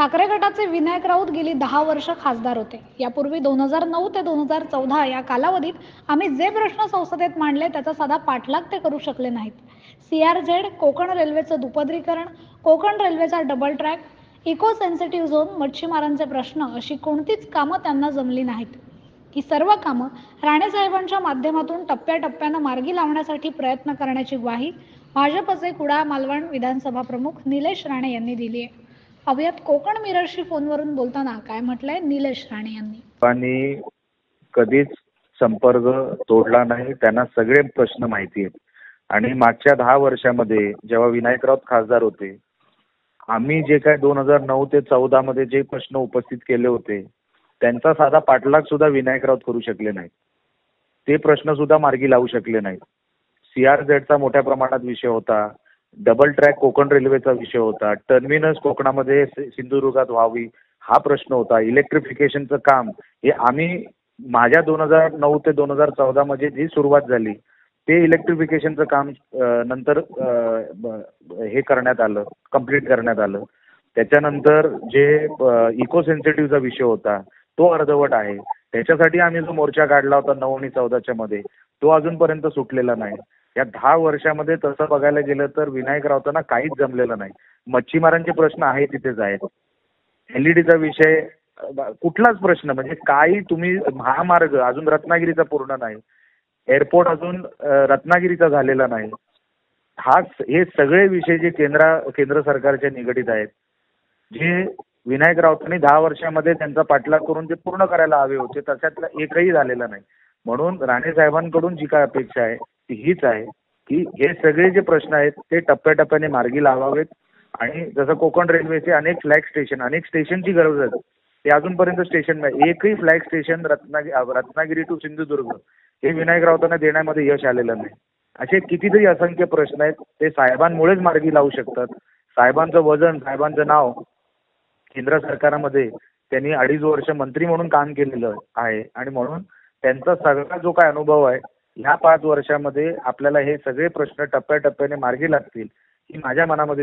ठाकरे गटाचे विनायक राऊत गेली 10 वर्ष खासदार होते. यापूर्वी 2009 ते 2014 या कालावधीत आम्ही जे प्रश्न संसदेत मांडले त्याचा साधा पाठलाग ते करू शकले नाहीत. CRZ, कोकण रेल्वेचं दुपदरीकरण, कोकण रेल्वेचा double track, eco sensitive zone, मच्छीमारांचे प्रश्न अशी कोणतीच कामं त्यांना जमली नाहीत. ही सर्व कामं राणेसाहेबांच्या माध्यमातून टप्प्याटप्प्यानं मार्गी लावण्यासाठी प्रयत्न करण्याची ग्वाही भाजपचे कुडाळ मालवण विधानसभा प्रमुख निलेश राणे यांनी दिली आहे. अवयात कोकण मिररशी फोनवरून बोलताना काय म्हटलंय निलेश राणे यांनी. आणि कधीच संपर्क तोडला नाही, त्यांना सगळे प्रश्न माहिती आहेत. आणि मागच्या 10 वर्षामध्ये जेव्हा विनायक राऊत खासदार होते, आम्ही जे काय 2009 ते 14 मध्ये जे प्रश्न उपस्थित केले होते त्यांचा साधा पाठलाग सुद्धा विनायक राऊत करू शकले नाहीत. ते प्रश्न सुद्धा मार्गी लावू शकले नाहीत. CRZचा मोठ्या प्रमाणात विषय होता, डबल ट्रॅक कोकण रेल्वेचा विषय होता, टर्मिनस कोकणामध्ये सिंधुदुर्गात व्हावी हा प्रश्न होता, इलेक्ट्रिफिकेशनचं काम हे आम्ही माझ्या 2009 ते 2014 मध्ये जी सुरुवात झाली ते इलेक्ट्रिफिकेशनचं काम नंतर हे करण्यात आलं, कंप्लीट करण्यात आलं. त्याच्यानंतर जे इको सेन्सिटिव्हचा विषय होता तो अर्धवट आहे. त्याच्यासाठी आम्ही जो मोर्चा काढला होता 9 आणि 14च्या मध्ये तो अजूनपर्यंत सुटलेला नाही. या 10 वर्षामध्ये तसं बघायला गेलं तर विनायक राऊतांना काहीच जमलेलं नाही. मच्छीमारांचे प्रश्न आहे तिथेच आहेत. LEDचा विषय कुठलाच प्रश्न म्हणजे काही तुम्ही महामार्ग अजून रत्नागिरीचा पूर्ण नाही, एअरपोर्ट अजून रत्नागिरीचा झालेला नाही. हे सगळे विषय जे केंद्र सरकारच्या निगडीत आहेत, जे विनायक राऊतांनी 10 वर्षामध्ये त्यांचा पाठलाग करून ते पूर्ण करायला हवे होते, त्याच्यातलं एकही झालेलं नाही. म्हणून राणे साहेबांकडून जी काय अपेक्षा आहे ती हीच आहे की हे सगळे जे प्रश्न आहेत ते टप्प्याटप्प्याने मार्गी लावावेत. आणि जसं कोकण रेल्वेचे अनेक फ्लॅग स्टेशन, अनेक स्टेशनची गरज आहे, ते अजूनपर्यंत स्टेशन नाही. एकही flag station Ratnagiri to Sindhudurg हे विनायक राऊतांना देण्यामध्ये यश आलेलं नाही. असे कितीतरी असंख्य प्रश्न आहेत, ते साहेबांमुळेच मार्गी लावू शकतात. साहेबांचं वजन, साहेबांचं नाव केंद्र सरकारमध्ये त्यांनी 2.5 वर्ष मंत्री म्हणून काम केलेलं आहे. आणि म्हणून त्यांचा सगळा जो काय अनुभव आहे ह्या 5 वर्षामध्ये आपल्याला हे सगळे प्रश्न टप्प्याटप्प्याने मार्गी लागतील ही माझ्या मनामध्ये